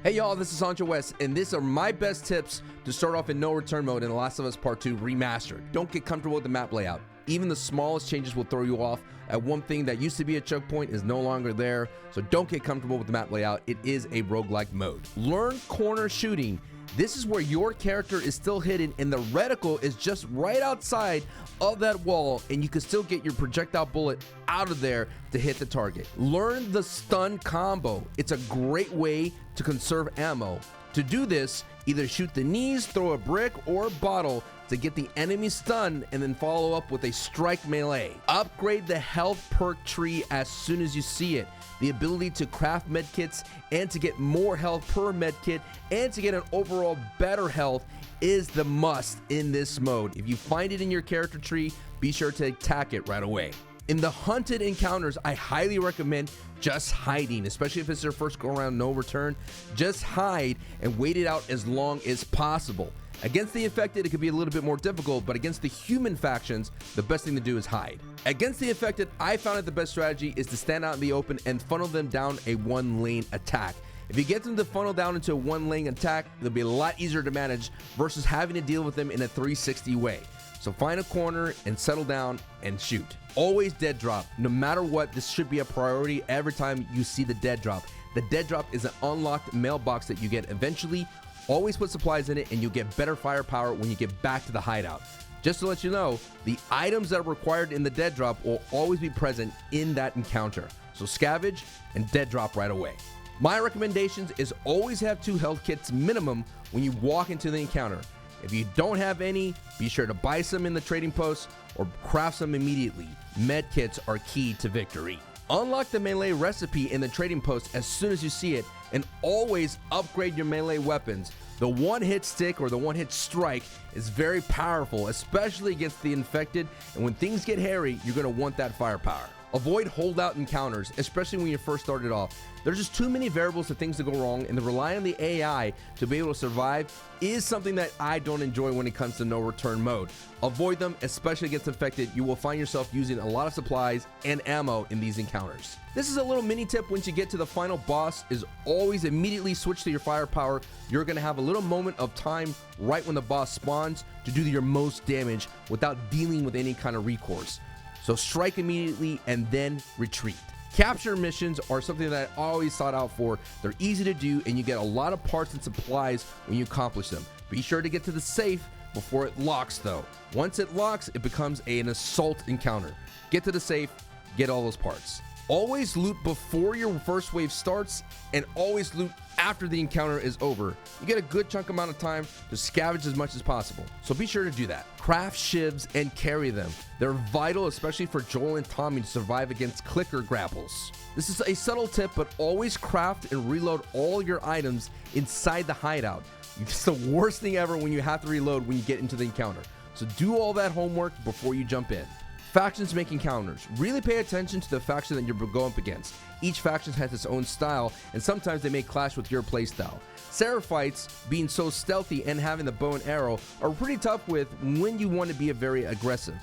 Hey y'all, this is SanchoWest, and these are my best tips to start off in no return mode in The Last of Us Part 2 Remastered. Don't get comfortable with the map layout. Even the smallest changes will throw you off. One thing that used to be a choke point is no longer there, so don't get comfortable with the map layout. It is a roguelike mode. Learn corner shooting. This is where your character is still hidden and the reticle is just right outside of that wall, and you can still get your projectile bullet out of there to hit the target. Learn the stun combo. It's a great way to conserve ammo. To do this, either shoot the knees, throw a brick or a bottle to get the enemy stunned, and then follow up with a strike melee. Upgrade the health perk tree as soon as you see it. The ability to craft medkits and to get more health per medkit and to get an overall better health is the must in this mode. If you find it in your character tree, be sure to attack it right away. In the hunted encounters, I highly recommend just hiding, especially if it's your first go around no return. Just hide and wait it out as long as possible. Against the infected, it could be a little bit more difficult, but against the human factions, the best thing to do is hide. Against the infected, I found that the best strategy is to stand out in the open and funnel them down a one-lane attack. If you get them to funnel down into a one-lane attack, it'll be a lot easier to manage versus having to deal with them in a 360 way. So find a corner and settle down and shoot. Always dead drop. No matter what, this should be a priority every time you see the dead drop. The dead drop is an unlocked mailbox that you get eventually. Always put supplies in it and you'll get better firepower when you get back to the hideout. Just to let you know, the items that are required in the dead drop will always be present in that encounter. So scavenge and dead drop right away. My recommendations is always have 2 health kits minimum when you walk into the encounter. If you don't have any, be sure to buy some in the trading post or craft some immediately. Med kits are key to victory. Unlock the melee recipe in the trading post as soon as you see it, and always upgrade your melee weapons. The one-hit stick or the one-hit strike is very powerful, especially against the infected, and when things get hairy, you're going to want that firepower. Avoid holdout encounters, especially when you first started off. There's just too many variables for things to go wrong, and the rely on the AI to be able to survive is something that I don't enjoy when it comes to no return mode. Avoid them, especially against infected. You will find yourself using a lot of supplies and ammo in these encounters. This is a little mini tip once you get to the final boss is always immediately switch to your firepower. You're going to have a little moment of time right when the boss spawns to do your most damage without dealing with any kind of recourse. So strike immediately and then retreat. Capture missions are something that I always sought out for. They're easy to do and you get a lot of parts and supplies when you accomplish them. Be sure to get to the safe before it locks though. Once it locks, it becomes an assault encounter. Get to the safe, get all those parts. Always loot before your first wave starts and always loot after the encounter is over. You get a good chunk amount of time to scavenge as much as possible, so be sure to do that. Craft shivs and carry them. They're vital, especially for Joel and Tommy to survive against clicker grapples. This is a subtle tip, but always craft and reload all your items inside the hideout. It's the worst thing ever when you have to reload when you get into the encounter. So do all that homework before you jump in. Factions make encounters. Really pay attention to the faction that you're going up against. Each faction has its own style, and sometimes they may clash with your playstyle. Seraphites, being so stealthy and having the bow and arrow, are pretty tough with when you want to be very aggressive.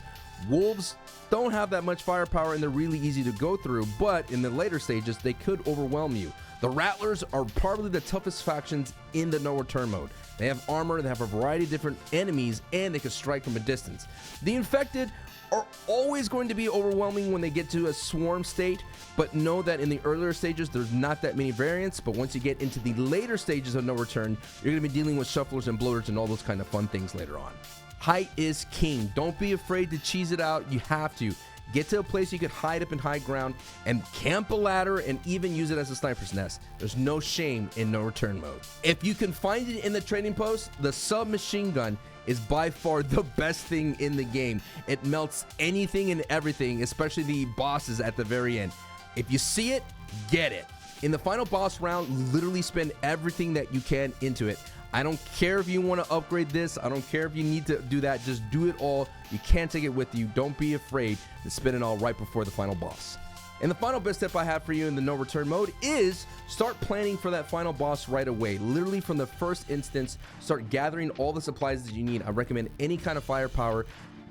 Wolves don't have that much firepower and they're really easy to go through, but in the later stages, they could overwhelm you. The Rattlers are probably the toughest factions in the no return mode. They have armor, they have a variety of different enemies, and they can strike from a distance. The Infected are always going to be overwhelming when they get to a swarm state, but know that in the earlier stages there's not that many variants, but once you get into the later stages of no return, you're going to be dealing with shufflers and bloaters and all those kind of fun things later on. Height is king. Don't be afraid to cheese it out. You have to get to a place you could hide up in high ground and camp a ladder and even use it as a sniper's nest. There's no shame in no return mode. If you can find it in the trading post, the submachine gun is by far the best thing in the game. It melts anything and everything, especially the bosses at the very end. If you see it, get it. In the final boss round, literally spend everything that you can into it. I don't care if you want to upgrade this. I don't care if you need to do that. Just do it all. You can't take it with you. Don't be afraid to spend it all right before the final boss. And the final best tip I have for you in the no return mode is start planning for that final boss right away. Literally from the first instance, start gathering all the supplies that you need. I recommend any kind of firepower.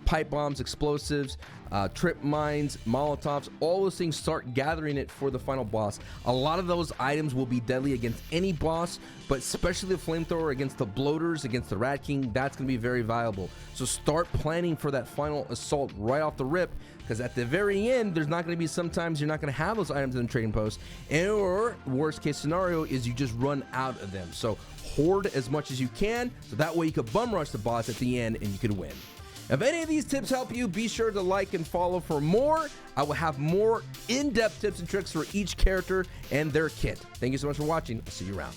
pipe bombs, explosives, trip mines, molotovs, all those things, start gathering it for the final boss. A lot of those items will be deadly against any boss, but especially the flamethrower against the bloaters, against the Rat King, that's going to be very valuable. So start planning for that final assault right off the rip, because at the very end, there's not going to be, sometimes you're not going to have those items in the trading post, or worst case scenario is you just run out of them. So hoard as much as you can, so that way you could bum rush the boss at the end and you could win. If any of these tips help you, be sure to like and follow for more. I will have more in-depth tips and tricks for each character and their kit. Thank you so much for watching. I'll see you around.